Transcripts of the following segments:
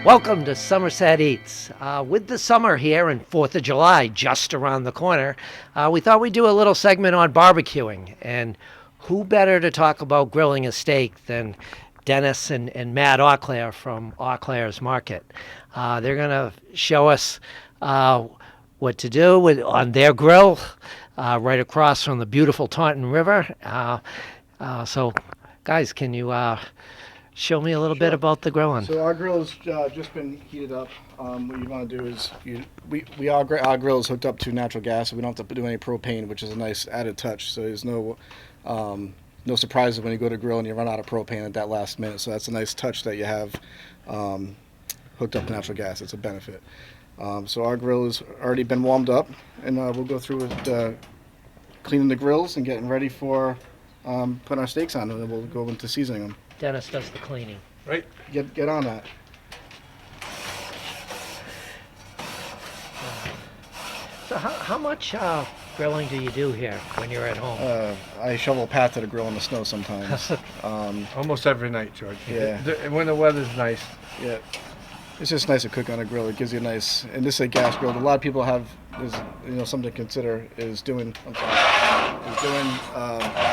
Welcome to Somerset Eats. With the summer here and 4th of July just around the corner, we thought we'd do a little segment on barbecuing. And who better to talk about grilling a steak than Denis and Matt Auclair from Auclair's Market. They're going to show us what to do on their grill right across from the beautiful Taunton River. So, guys, can you show me a little bit about the grilling? So our grill has just been heated up. What you want to do is our grill is hooked up to natural gas, so we don't have to do any propane, which is a nice added touch. So there's no surprises when you go to grill and you run out of propane at that last minute. So that's a nice touch that you have hooked up to natural gas. It's a benefit. So our grill has already been warmed up, and we'll go through with cleaning the grills and getting ready for putting our steaks on, and then we'll go into seasoning them. Denis does the cleaning. Right. Get on that. So how much grilling do you do here when you're at home? I shovel a path to the grill in the snow sometimes. Almost every night, George. Yeah. When the weather's nice. Yeah. It's just nice to cook on a grill. It gives you a nice, and this is a gas grill. A lot of people have, something to consider is doing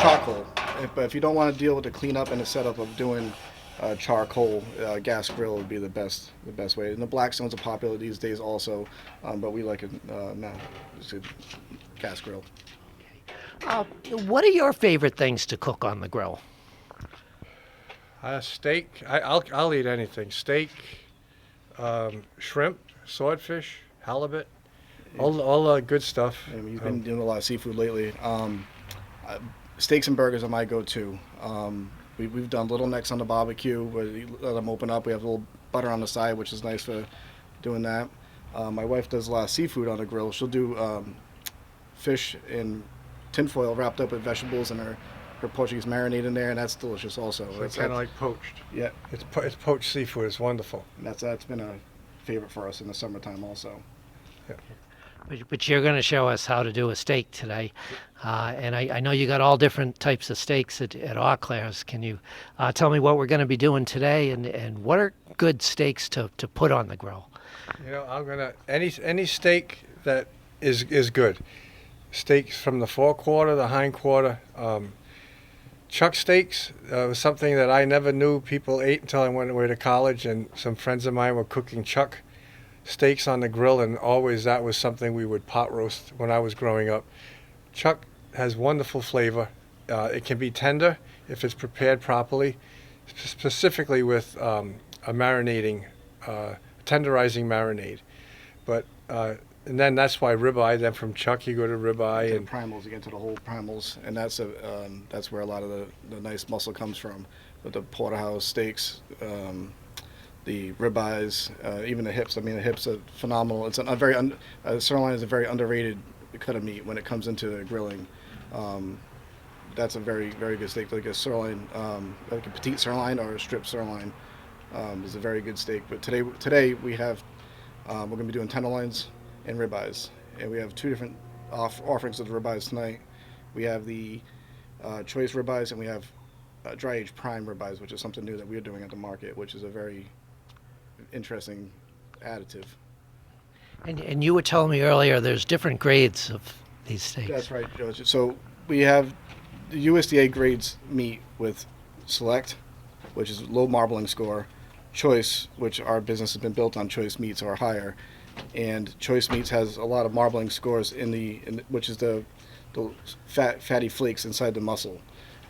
charcoal. But if you don't want to deal with the cleanup and the setup of doing charcoal, gas grill would be the best way. And the Blackstones are popular these days also, but we like it now. It's a gas grill. What are your favorite things to cook on the grill? Steak. I'll eat anything. Steak, shrimp, swordfish, halibut, all the good stuff. And we've been doing a lot of seafood lately. Steaks and burgers are my go-to. We've done little necks on the barbecue where you let them open up. We have a little butter on the side, which is nice for doing that. My wife does a lot of seafood on the grill. She'll do fish in tinfoil wrapped up with vegetables and her Portuguese marinade in there, and that's delicious also. So it's kind of like poached. Yeah. It's poached seafood. It's wonderful. And that's been a favorite for us in the summertime also. Yeah. But you're going to show us how to do a steak today. And I know you got all different types of steaks at Auclair's. Can you tell me what we're going to be doing today and what are good steaks to put on the grill? I'm gonna any steak that is good. Steaks from the forequarter, the hindquarter. Chuck steaks was something that I never knew people ate until I went away to college, and some friends of mine were cooking chuck steaks on the grill, and always that was something we would pot roast when I was growing up. Chuck has wonderful flavor. It can be tender if it's prepared properly, specifically with a marinating, tenderizing marinade. But and then that's why ribeye. Then from chuck you go to ribeye and primals. You get to the whole primals, and that's where a lot of the nice muscle comes from. With the porterhouse steaks. The ribeyes, even the hips. I mean, the hips are phenomenal. It's sirloin is a very underrated cut of meat when it comes into the grilling. That's a very, very good steak. Like a sirloin, like a petite sirloin or a strip sirloin, is a very good steak. But today we have, we're going to be doing tenderloins and ribeyes, and we have two different offerings of the ribeyes tonight. We have the choice ribeyes, and we have dry aged prime ribeyes, which is something new that we're doing at the market, which is a very interesting additive. And you were telling me earlier there's different grades of these steaks. That's right, George. So we have the USDA grades meat with select, which is low marbling score, choice, which our business has been built on choice meats or higher, and choice meats has a lot of marbling scores which is the fatty flakes inside the muscle.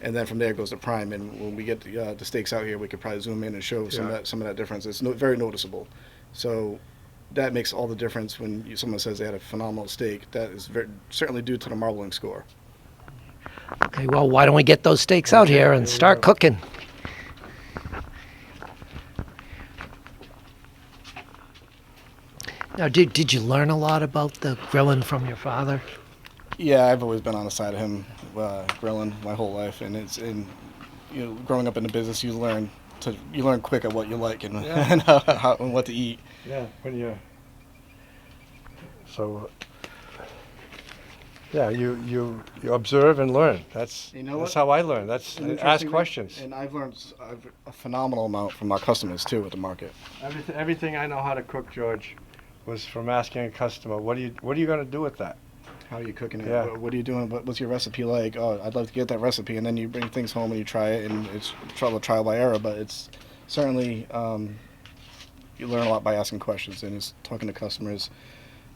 And then from there goes the prime, and when we get the steaks out here, we could probably zoom in and show some of that difference. It's very noticeable. So that makes all the difference when someone says they had a phenomenal steak. That is certainly due to the marbling score. Okay, well, why don't we get those steaks out here and start cooking? Now, did you learn a lot about the grilling from your father? Yeah, I've always been on the side of him grilling my whole life, and growing up in the business, you learn quick at what you like and and what to eat. Yeah, so Yeah, you observe and learn. That's You know that's what? how I learn. That's An ask interesting thing, questions. and I've learned a phenomenal amount from our customers too at the market. Everything I know how to cook, George, was from asking a customer, what are you going to do with that? How are you cooking it? Yeah. What are you doing? What's your recipe like? Oh, I'd love to get that recipe, and then you bring things home and you try it, and it's trial by error. But it's certainly you learn a lot by asking questions, and it's talking to customers.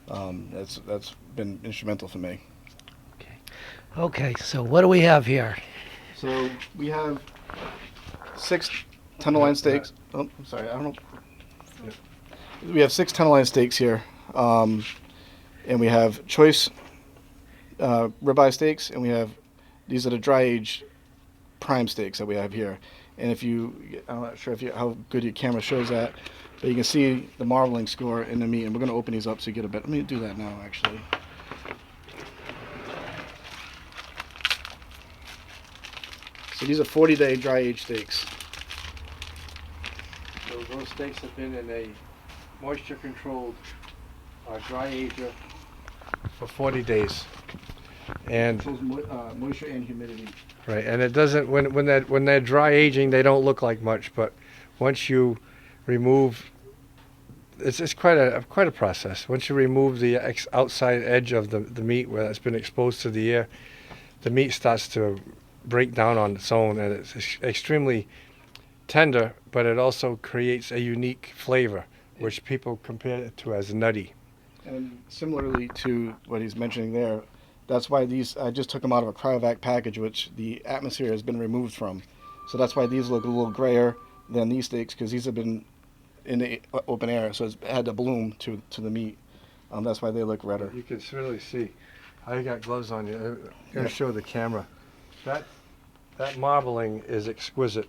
That's been instrumental for me. Okay, so what do we have here? So we have 6 tenderloin steaks. Oh, I'm sorry, I don't know. We have 6 tenderloin steaks here, and we have choice ribeye steaks, and these are the dry aged prime steaks that we have here. And I'm not sure how good your camera shows that, but you can see the marbling score in the meat. And we're going to open these up so you get a bit. Let me do that now, actually. So these are 40-day dry aged steaks. So those steaks have been in a moisture controlled dry ager for 40 days. And Controls moisture and humidity. right, and it doesn't when they're dry aging, they don't look like much, but once you remove, it's quite a process. Once you remove the outside edge of the meat where it's been exposed to the air, the meat starts to break down on its own, and it's extremely tender, but it also creates a unique flavor, which people compare it to as nutty. And similarly to what he's mentioning there, that's why I just took them out of a cryovac package, which the atmosphere has been removed from. So that's why these look a little grayer than these steaks, because these have been in the open air, so it's had to bloom to the meat. That's why they look redder. You can really see. I got gloves on you. I'm going to show the camera. That marbling is exquisite,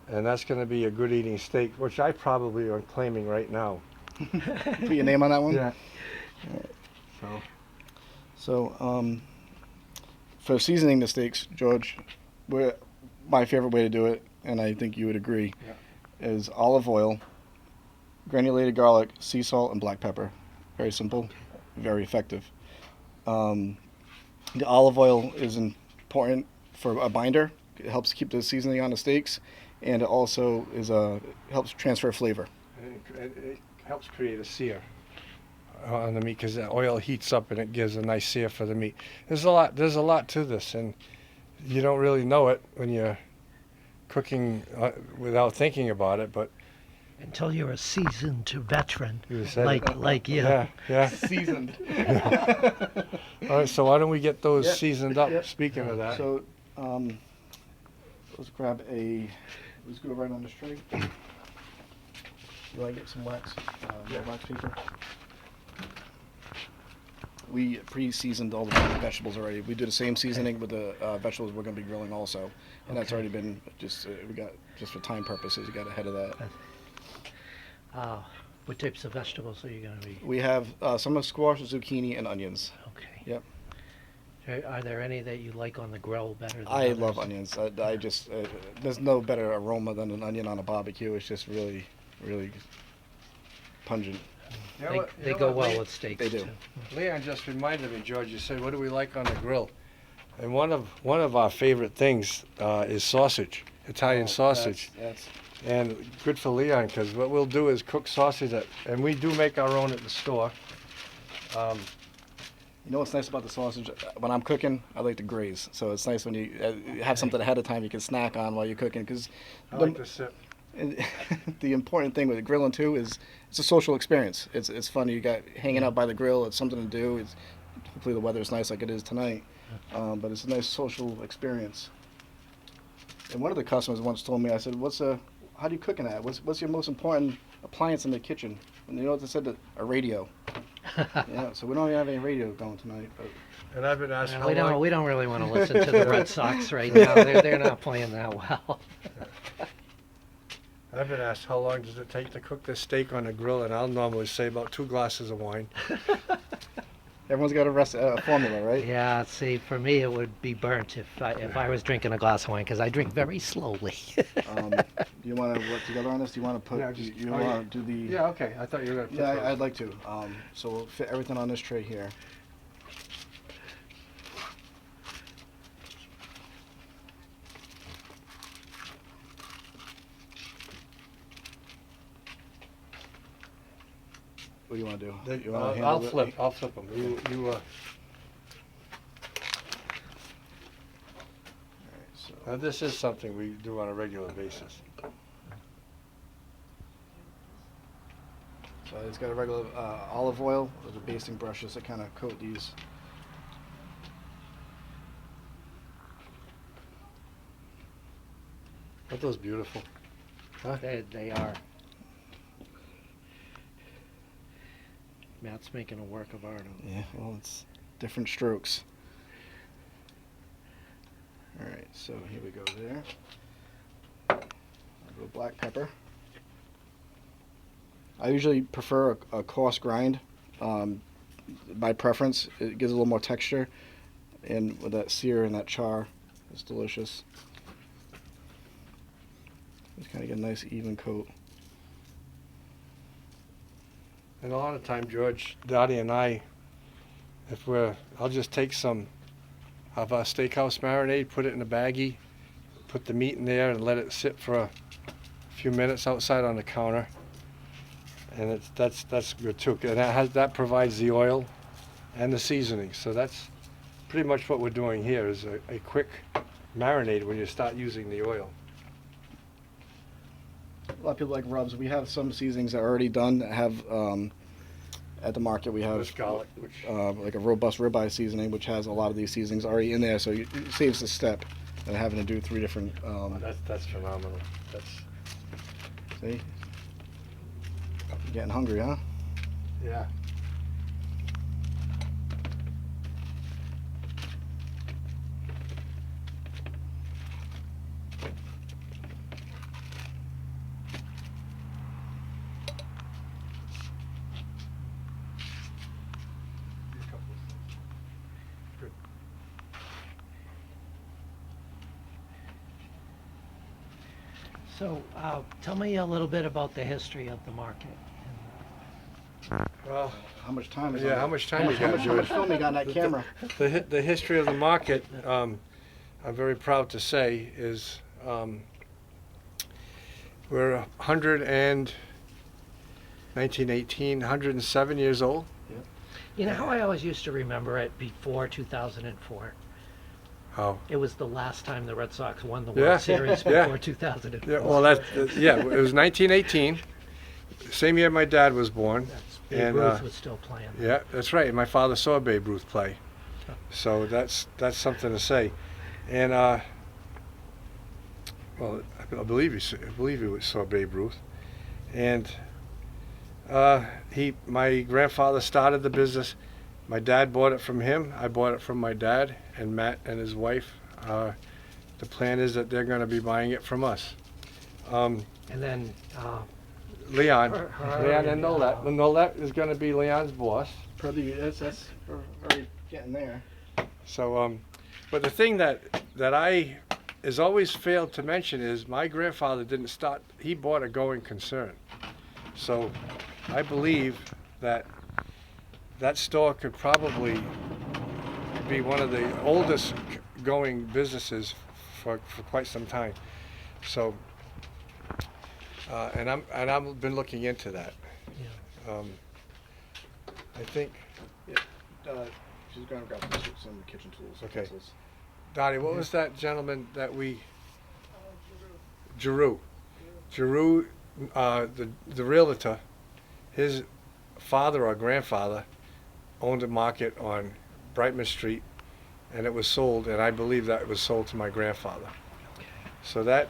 and that's going to be a good eating steak, which I probably am claiming right now. Put your name on that one? Yeah. So, for seasoning the steaks, George, my favorite way to do it, and I think you would agree, is olive oil, granulated garlic, sea salt, and black pepper. Very simple, very effective. The olive oil is important for a binder. It helps keep the seasoning on the steaks, and it also helps transfer flavor. It helps create a sear on the meat because the oil heats up and it gives a nice sear for the meat. There's a lot to this, and you don't really know it when you're cooking without thinking about it, but Until you're a seasoned veteran, you said like you. yeah. Seasoned. All right, so why don't we get those Yep. seasoned up? Yep. Speaking of that, So, let's go right on this tray. You want to get some wax, wax paper? We pre-seasoned all the vegetables already. We do the same seasoning with the vegetables we're going to be grilling also, and that's already been just for time purposes. We got ahead of that. What types of vegetables are you going to be? We have some of squash, zucchini, and onions. Okay. Yep. Are there any that you like on the grill better than I others? love onions. I just there's no better aroma than an onion on a barbecue. It's just really, really pungent. They go well with steaks. They do. Too. Leon just reminded me, George. You said, "What do we like on the grill?" And one of our favorite things is sausage, Italian sausage. That's And good for Leon, because what we'll do is cook sausage and we do make our own at the store. You know what's nice about the sausage? When I'm cooking, I like to graze. So it's nice when you have something ahead of time you can snack on while you're cooking. Because I like to sip. the important thing with grilling too is it's a social experience. It's fun. You got hanging out by the grill. It's something to do. Hopefully the weather is nice like it is tonight. But it's a nice social experience. And one of the customers once told me, I said, how do you cook in that? What's your most important appliance in the kitchen? And you know what they said? A radio. Yeah, so we don't even have any radio going tonight. But And I've been asked how we long. don't really want to listen to the Red Sox right now. They're not playing that well. I've been asked how long does it take to cook this steak on a grill, and I'll normally say about 2 glasses of wine. everyone's got a formula, right? Yeah, see, for me it would be burnt if I was drinking a glass of wine because I drink very slowly. Do you want to work together on this? Do you want to put? Yeah, you want to do the? Yeah, okay. I thought you were going to put Yeah, those. I'd like to. So we'll fit everything on this tray here. do you want to do? They- You wanna handle I'll it? flip. I'll flip them. Alright, so Now this is something we do on a regular basis. it's got a regular olive oil with the basting brushes that kind of coat these. Aren't those beautiful? Huh? They are. Matt's making a work of art of them. Yeah, well, it's different strokes. All right, so here we go there. A little black pepper. I usually prefer a coarse grind. By preference, it gives a little more texture, and with that sear and that char, it's delicious. Just kind of get a nice even coat. And a lot of time, George, Dottie, and I, I'll just take some of our steakhouse marinade, put it in a baggie, put the meat in there, and let it sit for a few minutes outside on the counter. And that's good too. And that provides the oil and the seasoning. So that's pretty much what we're doing here is a quick marinade when you start using the oil. A lot of people like rubs. We have some seasonings that are already done that have at the market. We have This garlic, which like a robust ribeye seasoning, which has a lot of these seasonings already in there, so it saves a step of having to do 3 different. that's phenomenal. That's See, getting hungry, huh? yeah. So, tell me a little bit about the history of the market. Well, How much time is yeah. on How it? much time you got, How much George? film you got on that camera? The history of the market, I'm very proud to say, is we're 107 years old. You know how I always used to remember it before 2004? Oh, It was the last time the Red Sox won the Yeah. World Series Yeah. before 2004. yeah. Well, yeah. It was 1918. Same year my dad was born. That's Babe And, Ruth was still playing. Yeah, that's right. My father saw Babe Ruth play, so that's something to say. And well, I believe he saw Babe Ruth, and my grandfather started the business. My dad bought it from him. I bought it from my dad and Matt and his wife. The plan is that they're going to be buying it from us. And then Leon, Her- Leon and Nolette. Nolette is going to be Leon's boss. Probably that's we're already getting there. So, but the thing that I has always failed to mention is my grandfather didn't start. He bought a going concern. So, I believe that store could probably be one of the oldest going businesses for quite some time. So, and I've been looking into that. I think. She's going to grab some kitchen tools. Okay. utensils. Dottie, what was that gentleman that we? Giroux. Giroux, the realtor, his father or grandfather owned a market on Brightman Street, and it was sold, and I believe that it was sold to my grandfather. So that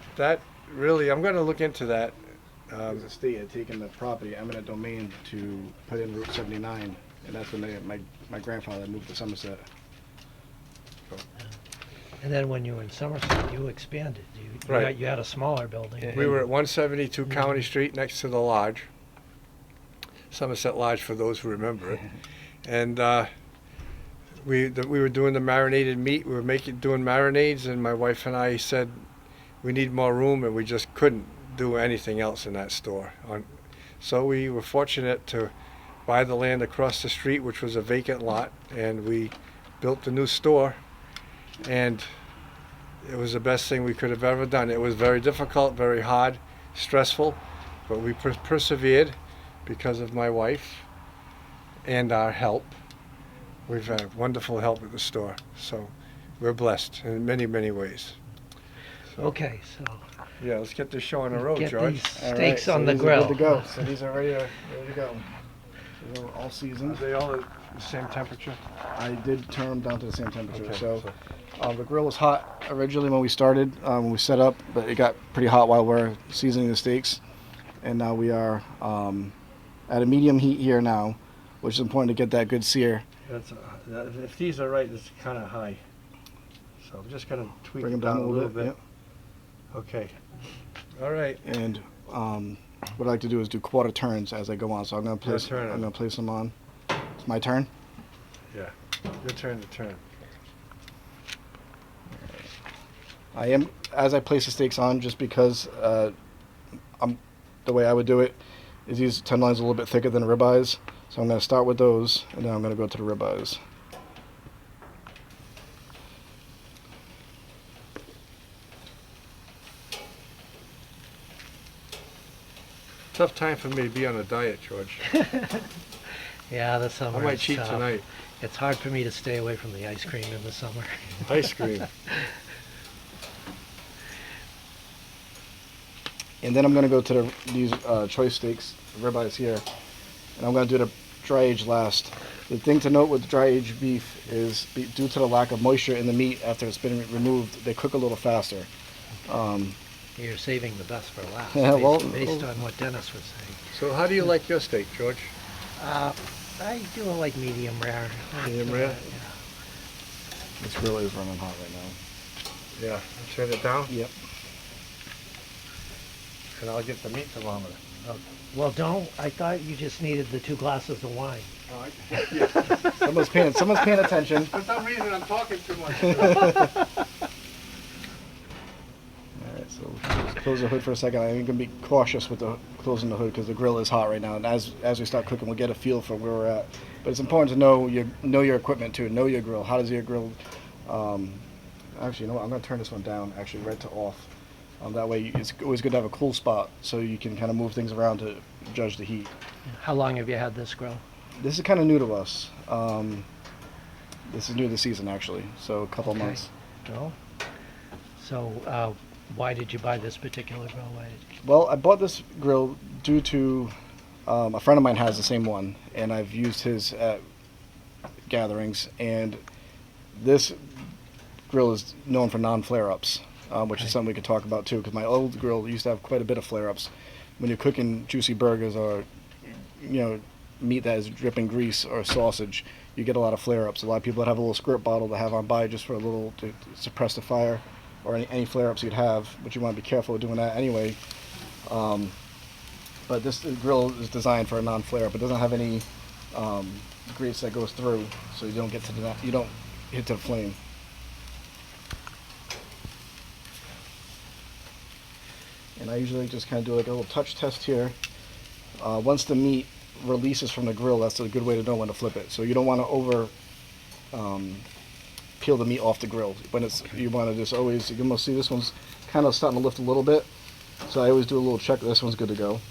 really, I'm going to look into that. The state had taken the property, eminent domain, to put in Route 79, and that's when my grandfather moved to Somerset. And then when you were in Somerset, you expanded. Right. You had a smaller building. We were at 172 County Street next to the lodge, Somerset Lodge for those who remember it. And we were doing the marinated meat. We were doing marinades, and my wife and I said we need more room, and we just couldn't do anything else in that store. So we were fortunate to buy the land across the street, which was a vacant lot, and we built the new store. And it was the best thing we could have ever done. It was very difficult, very hard, stressful, but we persevered because of my wife. and our help. We've had wonderful help at the store, so we're blessed in many, many ways. Okay, so Yeah, let's get this show on the road, get George. these All right, steaks so on the these grill. are good to go. So these are ready to go. These are all Are seasoned. they all at the same temperature? I did turn them down to the same temperature. Okay, So the grill was hot originally when we started, when we set up, but it got pretty hot while we're seasoning the steaks. And now we are at a medium heat here now, which is important to get that good sear. If these are right, it's kind of high. So I'm just going to tweak Bring it them down down a little bit. Yep. Okay. All right. And what I like to do is do quarter turns as I go on. So I'm going to place. turn I'm it. going to place them on. It's my turn. Yeah. Your turn to turn. I am as I place the steaks on, just because the way I would do it is these tenderloins a little bit thicker than the ribeyes. So I'm going to start with those, and then I'm going to go to the ribeyes. Tough time for me to be on a diet, George. Yeah, the summer. I might is cheat tough. tonight. It's hard for me to stay away from the ice cream in the summer. Ice cream. And then I'm going to go to these choice steaks, ribeyes here, and I'm going to do the dry age last. The thing to note with dry aged beef is due to the lack of moisture in the meat after it's been removed, they cook a little faster. You're saving the best for last, Yeah, based on what Dennis was saying. So how do you like your steak, George? I do it like medium rare. Medium rare? Yeah. This grill is running hot right now. Yeah. Turn it down, Yep. and I'll get the meat thermometer. Well, don't. I thought you just needed the 2 glasses of wine. Oh, Someone's paying attention. For some reason, I'm talking too much. Alright, so just close the hood for a second. I'm going to be cautious with the closing the hood because the grill is hot right now. And as we start cooking, we'll get a feel for where we're at. But it's important to know your equipment too. Know your grill. How does your grill? Actually, you know what? I'm going to turn this one down. Actually, right to off. That way, it's always good to have a cool spot so you can kind of move things around to judge the heat. How long have you had this grill? This is kind of new to us. This is new to the season actually, so a couple months. No. So, why did you buy this particular grill? Well, I bought this grill due to a friend of mine has the same one, and I've used his at gatherings. And this grill is known for non-flare-ups, which is something we could talk about too. Because my old grill used to have quite a bit of flare-ups. When you're cooking juicy burgers or meat that is dripping grease or sausage, you get a lot of flare-ups. A lot of people that have a little squirt bottle to have on by just for a little to suppress the fire, or any flare-ups you'd have, but you want to be careful of doing that anyway. But this grill is designed for a non-flare-up. It doesn't have any grease that goes through, so you don't get to you don't hit to the flame. And I usually just kind of do like a little touch test here. Once the meat releases from the grill, that's a good way to know when to flip it. So you don't want to over peel the meat off the grill. When you want to just always, you can almost see this one's kind of starting to lift a little bit. So I always do a little check. This one's good to go.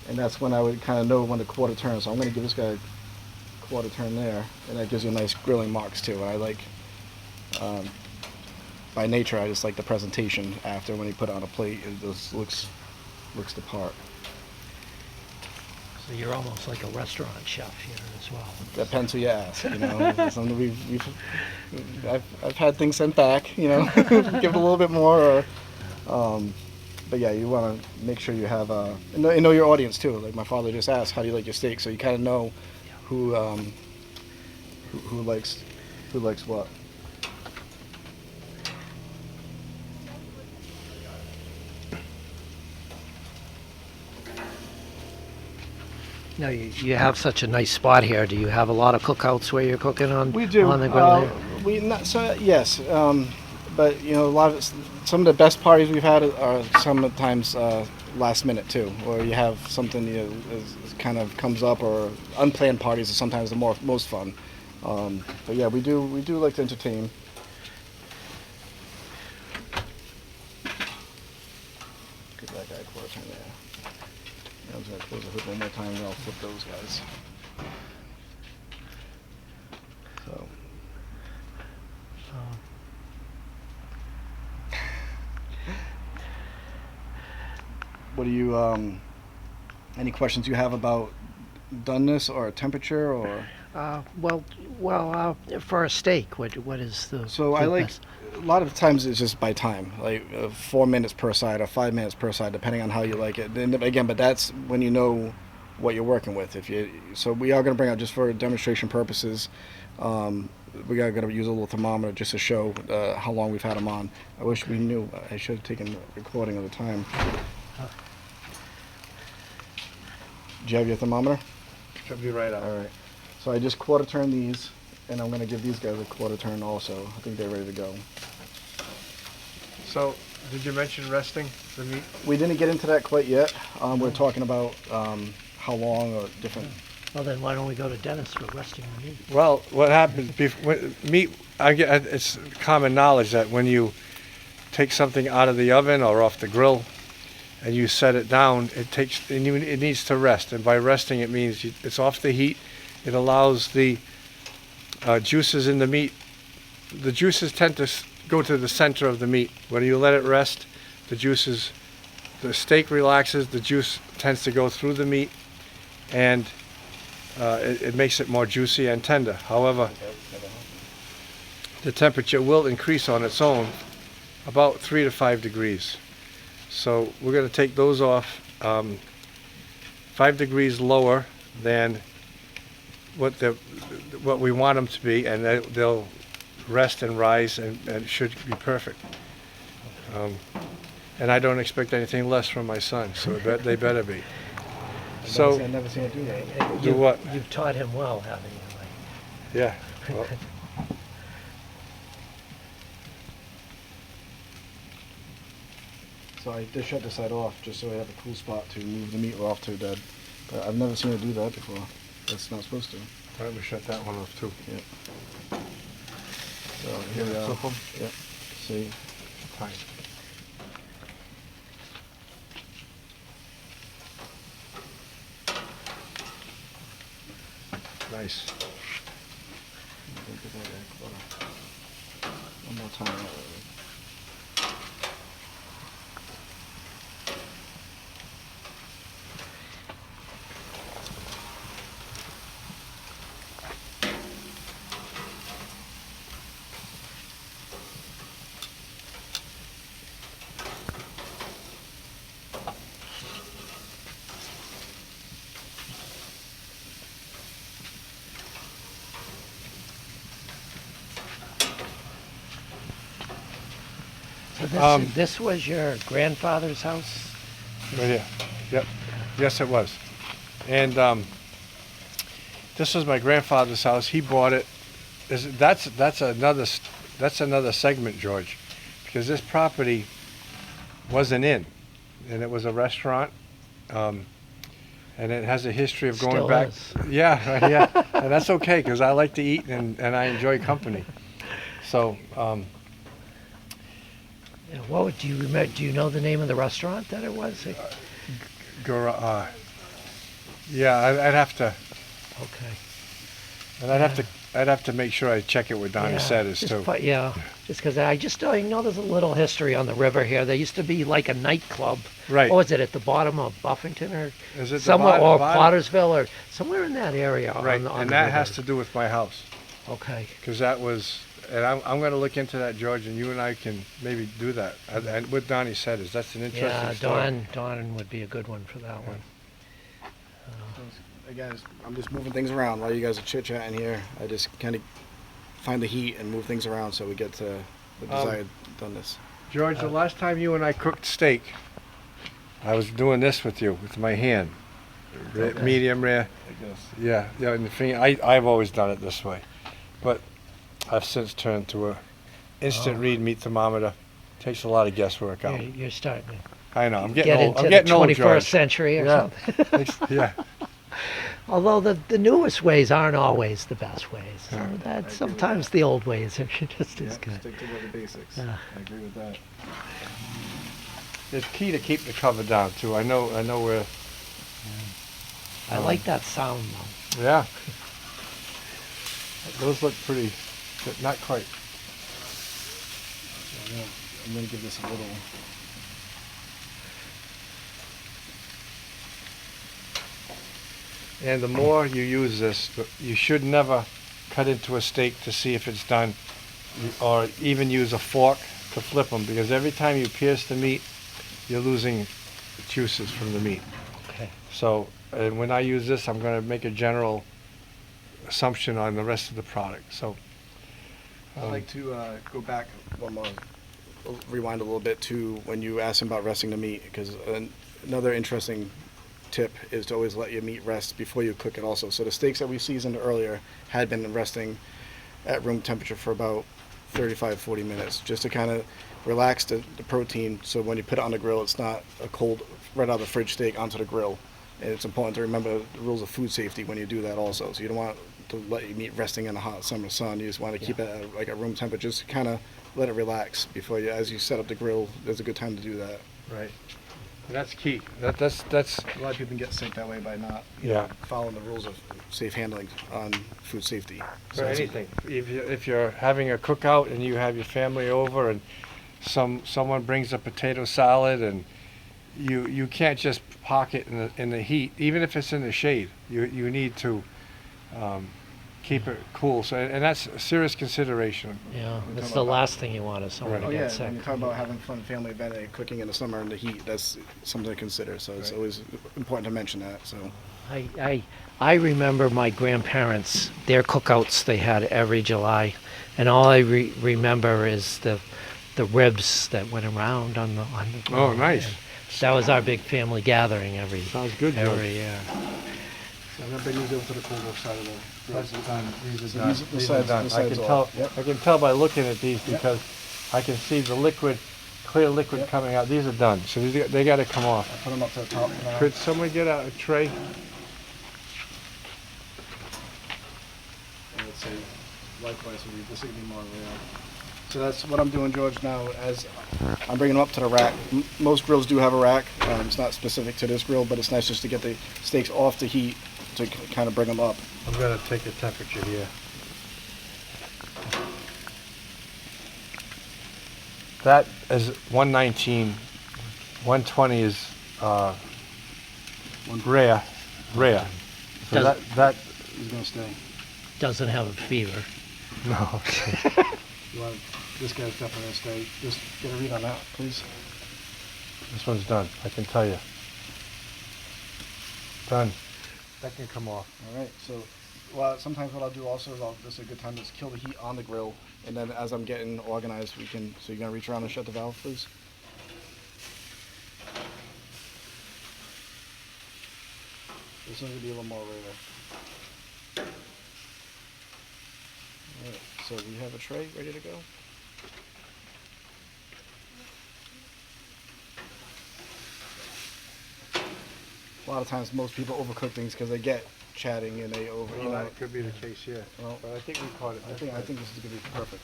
And that's when I would kind of know when to quarter turn. So I'm going to give this guy a quarter turn there, and that gives you nice grilling marks too. And I like, by nature, I just like the presentation after when you put it on a plate. It just looks the part. So you're almost like a restaurant chef here as well. Depends who you ask, It's something I've had things sent back, give it a little bit more, but yeah, you want to make sure you have know your audience too. Like my father just asked, how do you like your steak? So you kind of know who likes what. Now, you have such a nice spot here. Do you have a lot of cookouts where you're cooking on, We do. on the grill here? Yes, but a lot of some of the best parties we've had are sometimes last minute too, where you have something is kind of comes up, or unplanned parties are sometimes the most fun. But yeah, we do like to entertain. Give that guy a quarter turn there. I'm just gonna close the hood one more time, and I'll flip those guys. what do you any questions you have about doneness or temperature or? For a steak, what is the? So the I like best? a lot of times it's just by time, like 4 minutes per side or 5 minutes per side, depending on how you like it. Then again, but that's when you know what you're working with. So we are going to bring out just for demonstration purposes. We are going to use a little thermometer just to show how long we've had them on. I wish we knew. I should have taken a recording of the time. Do you have your thermometer? Should be right up. All right. So I just quarter turn these, and I'm going to give these guys a quarter turn also. I think they're ready to go. So, did you mention resting the meat? We didn't get into that quite yet. We're talking about how long or different. Well, then why don't we go to Denis for resting the meat? Well, what happens meat? It's common knowledge that when you take something out of the oven or off the grill, and you set it down, it needs to rest. And by resting, it means it's off the heat. It allows the juices in the meat. The juices tend to go to the center of the meat. When you let it rest, the steak relaxes. The juice tends to go through the meat, and it makes it more juicy and tender. However, the temperature will increase on its own about 3 to 5 degrees. So we're going to take those off 5 degrees lower than what we want them to be, and they'll rest and rise, and it should be perfect. And I don't expect anything less from my son, so they better be. So I've never seen it do that. do what? You've taught him well, haven't you? Yeah. Well, So I just shut the side off just so I have a cool spot to move the meat off to dead. But I've never seen it do that before. That's not supposed to. all right, we shut that one off too. Yep. So here we are. Flip 'em. Yep. See. Fine. Nice. One more time. So this was your grandfather's house? Right here. Yep. Yes, it was. And this was my grandfather's house. He bought it. That's another segment, George, because this property was an inn, and it was a restaurant, and it has a history of going Still back. is. Yeah, right, yeah, and that's okay because I like to eat and I enjoy company. So. Yeah, what do you remember? Do you know the name of the restaurant that it was? Yeah, I'd have to. Okay. And I'd have to make sure I check it with Donnie Setters too. Just because I know there's a little history on the river here. There used to be like a nightclub. Right. Or was it at the bottom of Buffington or Is it somewhere, the or bottom? Pottersville or somewhere in that area? Right, on and the that river. has to do with my house, Okay. because that was, and I'm going to look into that, George, and you and I can maybe do that. And with Donnie Setters, that's an interesting Yeah, story. Dawn would be a good one for that one. Again, I'm just moving things around while you guys are chit-chatting here. I just kind of find the heat and move things around so we get to the desired doneness. George, the last time you and I cooked steak, I was doing this with you, with my hand. Okay. Medium rare. I guess. Yeah, and the thing, I've always done it this way. But I've since turned to a instant read meat thermometer. Takes a lot of guesswork out. You're starting to I know, I'm get getting old. into I'm getting the old, 21st George. century or Yeah. something. Yeah. Although the newest ways aren't always the best ways. So Yeah. that sometimes the old ways are just as good. Stick to the basics. Yeah. I agree with that. It's key to keep the cover down too. I know where. I like that sound though. Yeah. Those look pretty, but not quite. I'm gonna give this a little. And the more you use this, you should never cut into a steak to see if it's done, or even use a fork to flip them, because every time you pierce the meat, you're losing juices from the meat. Okay. So, and when I use this, I'm going to make a general assumption on the rest of the product. So, I'd like to go back one more, rewind a little bit to when you asked him about resting the meat, because another interesting tip is to always let your meat rest before you cook it also. So the steaks that we seasoned earlier had been resting at room temperature for about 35-40 minutes, just to kind of relax the protein, so when you put it on the grill, it's not a cold, right out of the fridge steak onto the grill. And it's important to remember the rules of food safety when you do that also. So you don't want to let your meat resting in the hot summer sun. You just want to keep it at like a room temperature, just kind of let it relax before you, as you set up the grill. There's a good time to do that. right. That's key. That's A lot of people get sick that way by not yeah. following the rules of safe handling on food safety. For anything. If you're having a cookout and you have your family over and someone brings a potato salad, and you can't just park it in the heat, even if it's in the shade. You need to keep it cool. So, and that's a serious consideration. Yeah, that's the last thing you want is someone Right. to Oh yeah, get sick. when you talk about having fun family event and cooking in the summer in the heat, that's something to consider. So it's Right. always important to mention that. So I remember my grandparents, their cookouts they had every July, and all I remember is the ribs that went around on the grill. Oh, nice. And that was our big family gathering every Sounds good, George. year. I'm gonna bring these over to the cooler side of the. That's done. These So are done. these- the These sides- are done. the I sides can are tell. off. Yep. I can tell by looking at these, because I can see the liquid, clear liquid Yep. coming out. These are done. So they got to come off. Put them up to the top now. Could someone get a tray? And let's say, likewise, this would be more real. So that's what I'm doing, George, now. As I'm bringing them up to the rack. Most grills do have a rack. It's not specific to this grill, but it's nice just to get the steaks off the heat to kind of bring them up. I'm going to take a temperature here. That is 119. 120 is rare. Rare. So Does- that He's gonna stay. Doesn't have a fever. no. You want this guy's definitely gonna stay. Just get a read on that, please. This one's done. I can tell you. Done. That can come off. All right. So, well, sometimes what I'll do also is this is a good time to kill the heat on the grill, and then as I'm getting organized, we can. So you're gonna reach around and shut the valve, please. This one's gonna be a little more rare. All right. So we have a tray ready to go. A lot of times, most people overcook things because they get chatting and they over. Well, that could be the case here. Well, But I think we caught it. I think this is gonna be perfect.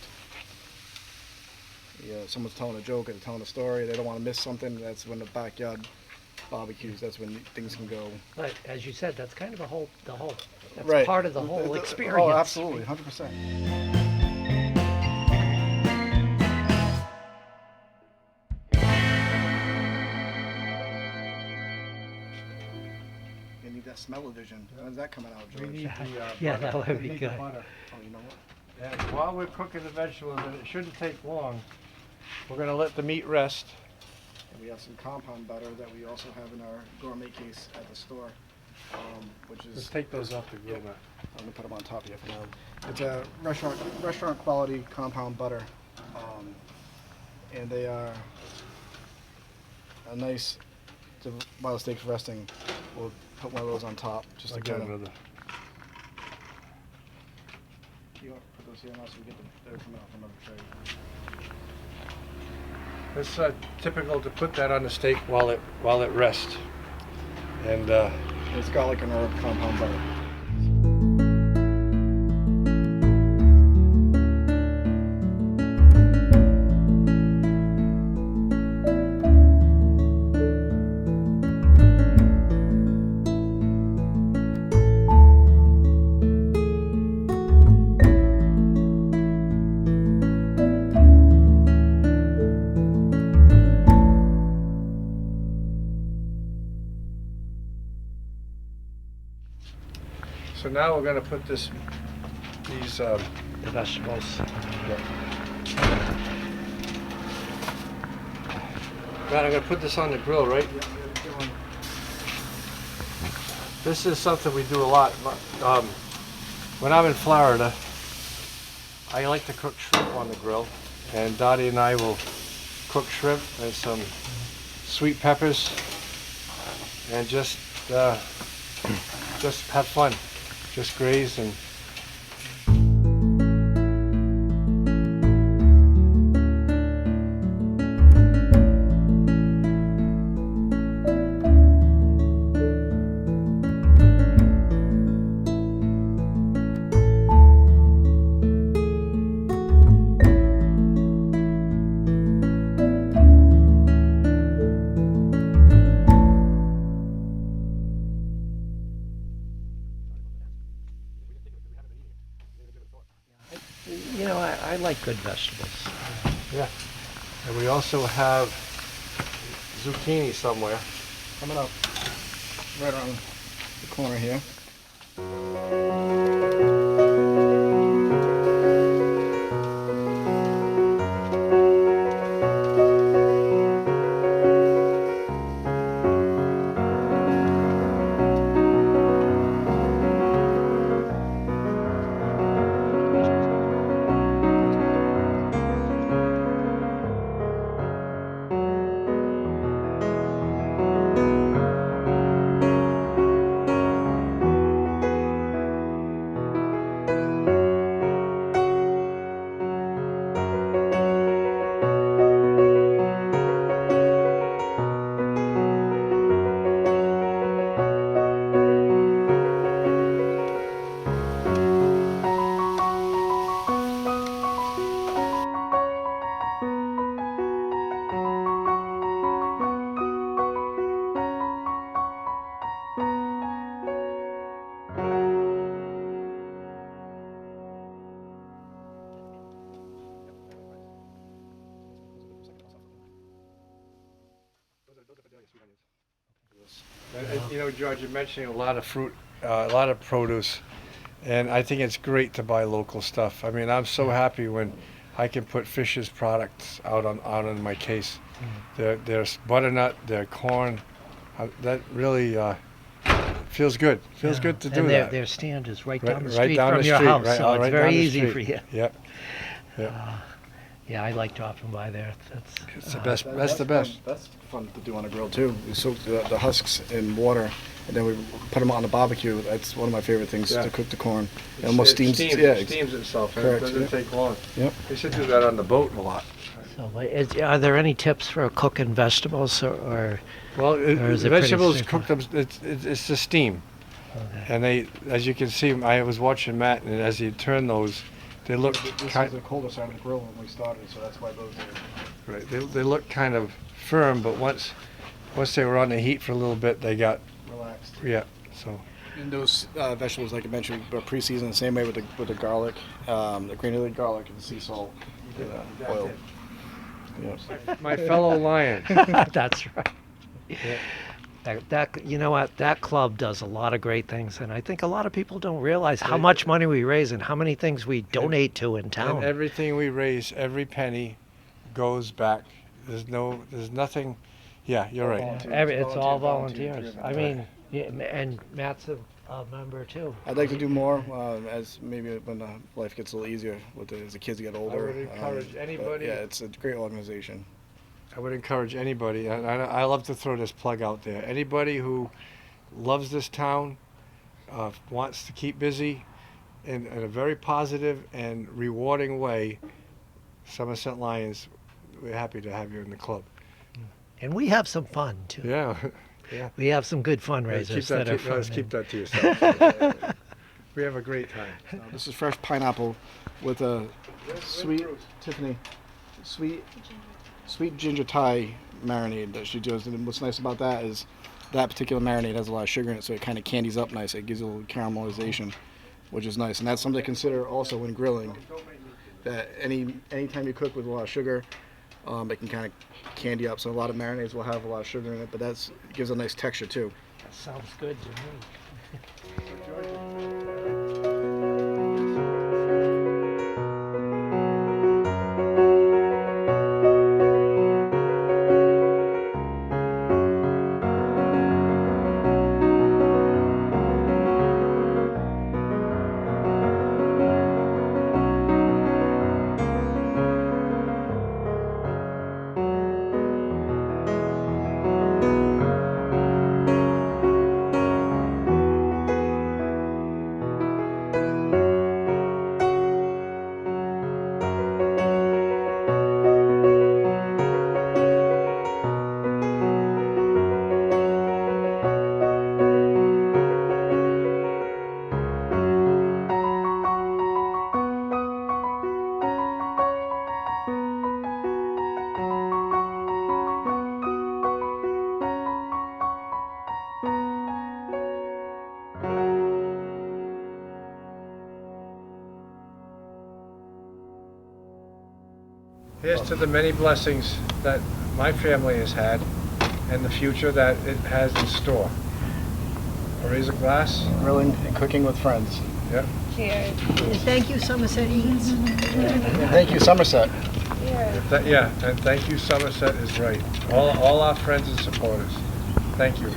Yeah, someone's telling a joke or they're telling a story. They don't want to miss something. That's when the backyard barbecues. That's when things can go. But as you said, that's kind of that's Right. part of the whole experience. Oh, absolutely, 100%. You need that smell-o-vision. When's that coming out, George? Yeah, that would be good. Oh, you know what? And while we're cooking the vegetables, and it shouldn't take long, we're going to let the meat rest. And we have some compound butter that we also have in our gourmet case at the store, which is. Let's take those off the grill now. I'm gonna put them on top here for now. It's a restaurant quality compound butter, and they are a nice. While the steak's resting, we'll put one of those on top just I'll to get kind of. another. You want to put those here now so we get they're coming off another tray. It's typical to put that on the steak while it rests. And It's garlic and herb compound butter. now we're gonna put these The vegetables. Matt, I'm gonna put this on the grill, right? This is something we do a lot. When I'm in Florida, I like to cook shrimp on the grill, and Dottie and I will cook shrimp and some sweet peppers, and just have fun, just graze and. You know, I like good vegetables. Yeah, and we also have zucchini somewhere. Coming up right around the corner here. You know, George, you're mentioning a lot of fruit, a lot of produce, and I think it's great to buy local stuff. I mean, I'm so happy when I can put Fisher's products out on my case. There's butternut, their corn. That really feels good. Feels good to do and that. Their stand is right Right- down the right street down from the your street, house, right- so it's right very down the easy street. for you. Yep. Yeah, I like dropping by there. It's the best. That's the best. That's fun to do on a grill too. We soak the husks in water, and then we put them on the barbecue. That's one of my favorite things Yeah. to cook the corn. It almost steams. It Yeah, steams itself. correct, It doesn't yeah. take long. Yep. They should do that on the boat a lot. So, are there any tips for cooking vegetables, or Well, Or is it pretty vegetables straightforward? cook them. It's the steam, okay. and they, as you can see, I was watching Matt, and as he turned those, they look This kind. was the colder side of the grill when we started, so that's why those are. Right, they look kind of firm, but once they were on the heat for a little bit, they got Relaxed. yeah. So And those vegetables, like I mentioned, are pre-seasoned the same way with the garlic, the granulated garlic and sea salt, oil. Yeah. my fellow lion. That's right. That you know what, that club does a lot of great things, and I think a lot of people don't realize how much money we raise and how many things we donate to in And town. everything we raise, every penny, goes back. There's nothing. Yeah, you're right. It's all volunteer, volunteers. volunteer. I mean, yeah, and Matt's a member too. I'd like to do more as maybe when life gets a little easier as the kids get older. would encourage but anybody- yeah, it's a great organization. I would encourage anybody, and I love to throw this plug out there. Anybody who loves this town, wants to keep busy in a very positive and rewarding way, Somerset Lions, we're happy to have you in the club. And we have some fun too. Yeah. We have some good fundraisers Keep that are fun. let's keep that to yourself. We have a great time. This is fresh pineapple with a sweet Tiffany, sweet ginger Thai marinade that she does. And what's nice about that is that particular marinade has a lot of sugar in it, so it kind of candies up nice. It gives a little caramelization, which is nice. And that's something to consider also when grilling. That anytime you cook with a lot of sugar, it can kind of candy up. So a lot of marinades will have a lot of sugar in it, but it gives a nice texture too. That sounds good to me. to the many blessings that my family has had and the future that it has in store. I'll raise a glass. Grilling and cooking with friends. Yep. Cheers. And thank you, Somerset Eats. And thank you, Somerset. Yeah, and thank you, Somerset is right. All our friends and supporters. Thank you.